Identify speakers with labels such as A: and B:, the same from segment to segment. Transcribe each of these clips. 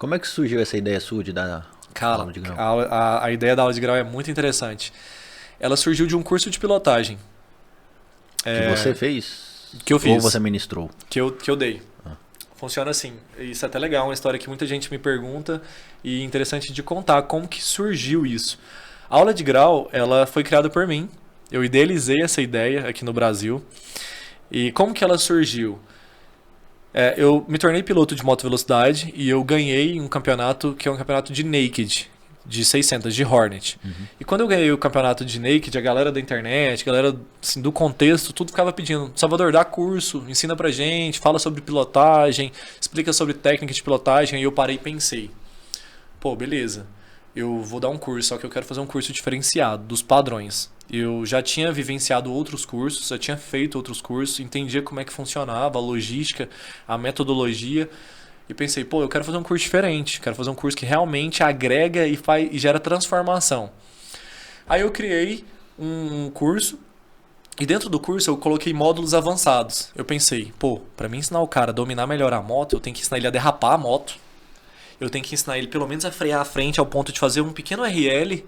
A: Como é que surgiu essa ideia sua de dar
B: Cara,
A: aula de grau?
B: a ideia da aula de grau é muito interessante. Ela surgiu de um curso de pilotagem
A: Que você fez?
B: que eu
A: Ou
B: fiz,
A: você ministrou?
B: que eu dei. Funciona assim. Isso é até legal, uma história que muita gente me pergunta e interessante de contar como que surgiu isso. A aula de grau, ela foi criada por mim. Eu idealizei essa ideia aqui no Brasil. E como que ela surgiu? Eu me tornei piloto de moto velocidade e eu ganhei um campeonato que é um campeonato de naked, de 600, de Hornet. E quando eu ganhei o campeonato de naked, a galera da internet, a galera assim, do contexto, tudo ficava pedindo: Salvador, dá curso, ensina pra gente, fala sobre pilotagem, explica sobre técnica de pilotagem. Aí eu parei e pensei: pô, beleza, eu vou dar um curso, só que eu quero fazer um curso diferenciado dos padrões. Eu já tinha vivenciado outros cursos, já tinha feito outros cursos, entendia como é que funcionava, a logística, a metodologia. E pensei, pô, eu quero fazer um curso diferente, quero fazer um curso que realmente agrega e gera transformação. Aí eu criei um curso e dentro do curso eu coloquei módulos avançados. Eu pensei, pô, para mim ensinar o cara a dominar melhor a moto, eu tenho que ensinar ele a derrapar a moto. Eu tenho que ensinar ele pelo menos a frear a frente ao ponto de fazer um pequeno RL.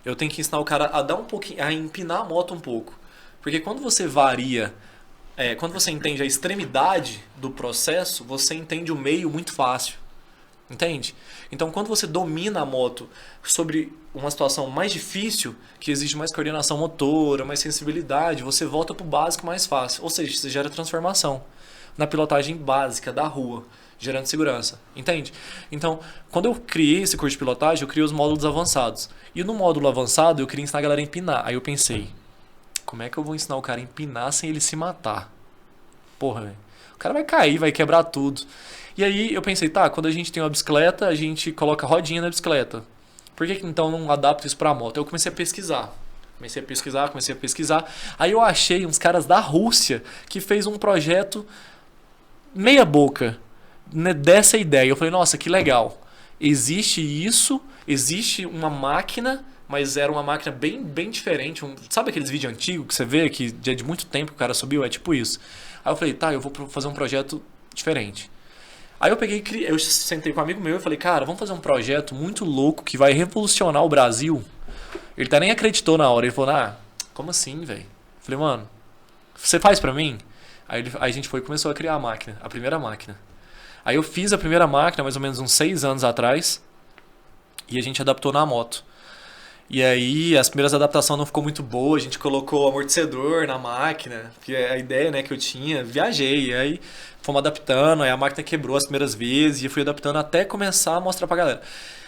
B: Eu tenho que ensinar o cara a dar um pouquinho, a empinar a moto um pouco. Porque quando você varia, quando você entende a extremidade do processo, você entende o meio muito fácil. Entende? Então, quando você domina a moto sobre uma situação mais difícil, que exige mais coordenação motora, mais sensibilidade, você volta para o básico mais fácil. Ou seja, você gera transformação na pilotagem básica da rua, gerando segurança. Entende? Então, quando eu criei esse curso de pilotagem, eu criei os módulos avançados. E no módulo avançado, eu queria ensinar a galera a empinar. Aí eu pensei, como é que eu vou ensinar o cara a empinar sem ele se matar? Porra, velho. O cara vai cair, vai quebrar tudo. E aí eu pensei, tá, quando a gente tem uma bicicleta, a gente coloca rodinha na bicicleta. Por que então não adapto isso pra moto? Eu comecei a pesquisar. Comecei a pesquisar. Aí eu achei uns caras da Rússia que fez um projeto meia boca, né, dessa ideia. Eu falei, nossa, que legal. Existe isso, existe uma máquina, mas era uma máquina bem, bem diferente. Sabe aqueles vídeos antigos que você vê que é de muito tempo que o cara subiu? É tipo isso. Aí eu falei, tá, eu vou fazer um projeto diferente. Aí eu peguei, eu sentei com um amigo meu e falei, cara, vamos fazer um projeto muito louco que vai revolucionar o Brasil. Ele até nem acreditou na hora. Ele falou, ah, como assim, velho? Falei, mano, você faz pra mim? Aí a gente foi e começou a criar a máquina, a primeira máquina. Aí eu fiz a primeira máquina mais ou menos uns 6 anos atrás e a gente adaptou na moto. E aí as primeiras adaptações não ficou muito boa, a gente colocou amortecedor na máquina, que é a ideia, né, que eu tinha, viajei, aí fomos adaptando, aí a máquina quebrou as primeiras vezes e eu fui adaptando até começar a mostrar pra galera.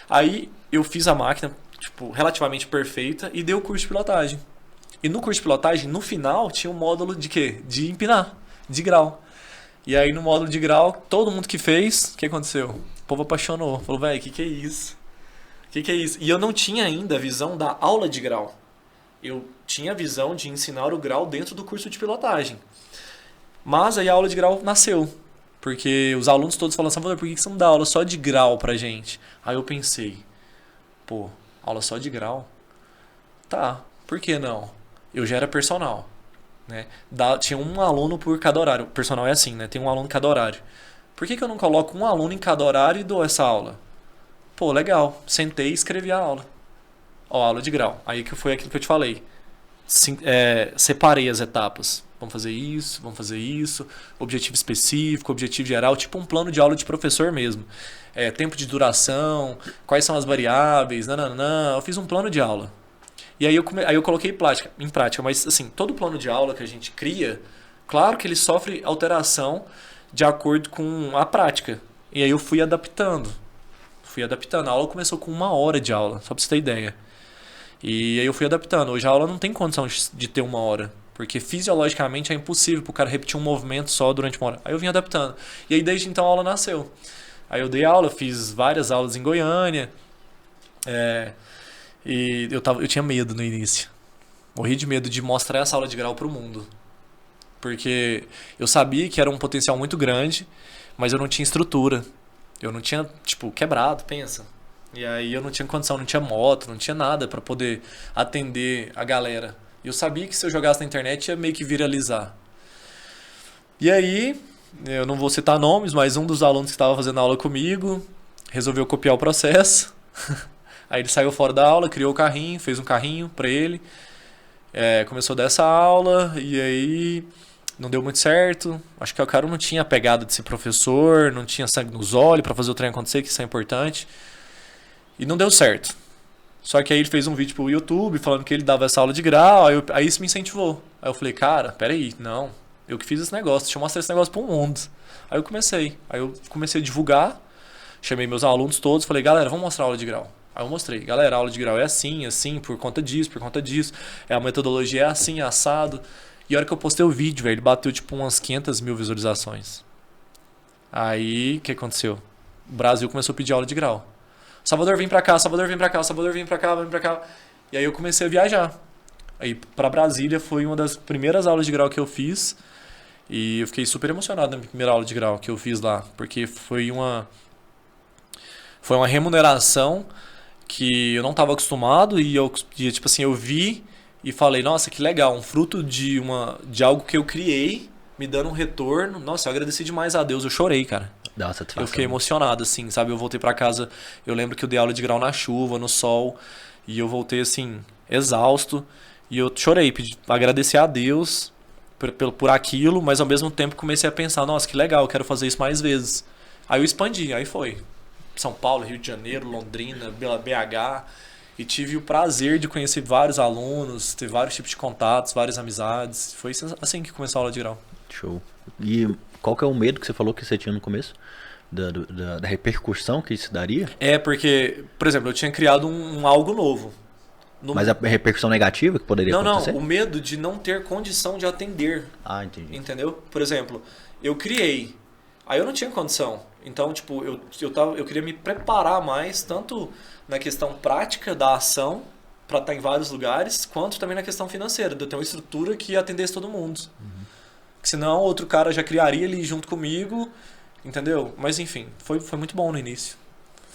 B: Aí eu fiz a máquina, tipo, relativamente perfeita e dei o curso de pilotagem. E no curso de pilotagem, no final, tinha um módulo de quê? De empinar, de grau. E aí no módulo de grau, todo mundo que fez, o que aconteceu? O povo apaixonou, falou, velho, que é isso? Que é isso? E eu não tinha ainda a visão da aula de grau. Eu tinha a visão de ensinar o grau dentro do curso de pilotagem. Mas aí a aula de grau nasceu. Porque os alunos todos falaram, Salvador, por que você não dá aula só de grau pra gente? Aí eu pensei, pô, aula só de grau? Tá, por que não? Eu já era personal. Né? Tinha um aluno por cada horário. O personal é assim, né? Tem um aluno em cada horário. Por que eu não coloco um aluno em cada horário e dou essa aula? Pô, legal. Sentei e escrevi a aula. Ó, aula de grau. Aí que foi aquilo que eu te falei. Separei as etapas. Vamos fazer isso. Objetivo específico, objetivo geral. Tipo um plano de aula de professor mesmo. Tempo de duração, quais são as variáveis, nananã. Eu fiz um plano de aula. E aí eu coloquei em prática. Mas, assim, todo plano de aula que a gente cria, claro que ele sofre alteração de acordo com a prática. E aí eu fui adaptando. A aula começou com 1 hora de aula, só pra você ter ideia. E aí eu fui adaptando. Hoje a aula não tem condição de ter 1 hora. Porque fisiologicamente é impossível pro cara repetir um movimento só durante 1 hora. Aí eu vim adaptando. E aí desde então a aula nasceu. Aí eu dei aula, fiz várias aulas em Goiânia. E eu tinha medo no início. Morri de medo de mostrar essa aula de grau pro mundo. Porque eu sabia que era um potencial muito grande, mas eu não tinha estrutura. Eu não tinha, tipo, quebrado, pensa. E aí eu não tinha condição, não tinha moto, não tinha nada pra poder atender a galera. E eu sabia que se eu jogasse na internet ia meio que viralizar. E aí, eu não vou citar nomes, mas um dos alunos que estava fazendo aula comigo resolveu copiar o processo. Aí ele saiu fora da aula, criou o carrinho, fez um carrinho pra ele. Começou dessa aula e aí não deu muito certo. Acho que o cara não tinha a pegada de ser professor, não tinha sangue nos olhos pra fazer o trem acontecer, que isso é importante. E não deu certo. Só que aí ele fez um vídeo pro YouTube falando que ele dava essa aula de grau, aí isso me incentivou. Aí eu falei, cara, peraí, não, eu que fiz esse negócio, deixa eu mostrar esse negócio pro mundo. Aí eu comecei a divulgar, chamei meus alunos todos, falei, galera, vamos mostrar a aula de grau. Aí eu mostrei, galera, a aula de grau é assim, assim, por conta disso, a metodologia é assim, assado. E a hora que eu postei o vídeo, velho, ele bateu tipo umas 500 mil visualizações. Aí, o que aconteceu? O Brasil começou a pedir aula de grau. Salvador, vem pra cá, Salvador, vem pra cá, Salvador, vem pra cá, vem pra cá. E aí eu comecei a viajar. Aí pra Brasília foi uma das primeiras aulas de grau que eu fiz. E eu fiquei super emocionado na minha primeira aula de grau que eu fiz lá. Porque foi uma remuneração que eu não estava acostumado e tipo assim, eu vi e falei, nossa, que legal, um fruto de algo que eu criei, me dando um retorno. Nossa, eu agradeci demais a Deus, eu chorei, cara.
A: Dá uma satisfação.
B: Eu fiquei emocionado, assim, sabe? Eu voltei pra casa, eu lembro que eu dei aula de grau na chuva, no sol, e eu voltei, assim, exausto, e eu chorei, agradeci a Deus por aquilo, mas ao mesmo tempo comecei a pensar, nossa, que legal, eu quero fazer isso mais vezes. Aí eu expandi, aí foi São Paulo, Rio de Janeiro, Londrina, BH, e tive o prazer de conhecer vários alunos, ter vários tipos de contatos, várias amizades. Foi assim que começou a aula de grau.
A: Show. E qual que é o medo que você falou que você tinha no começo? Da repercussão que isso daria?
B: Porque, por exemplo, eu tinha criado algo novo.
A: Mas a repercussão negativa que poderia acontecer?
B: Não, o medo de não ter condição de atender.
A: Ah, entendi.
B: Entendeu? Por exemplo, eu criei, aí eu não tinha condição. Então, tipo, eu queria me preparar mais, tanto na questão prática da ação, para estar em vários lugares, quanto também na questão financeira, de eu ter uma estrutura que atendesse todo mundo. Uhum. Senão, outro cara já criaria ali junto comigo, entendeu? Mas enfim, foi muito bom no início.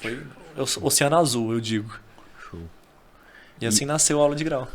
B: Foi oceano azul, eu digo.
A: Show.
B: E assim nasceu a aula de grau.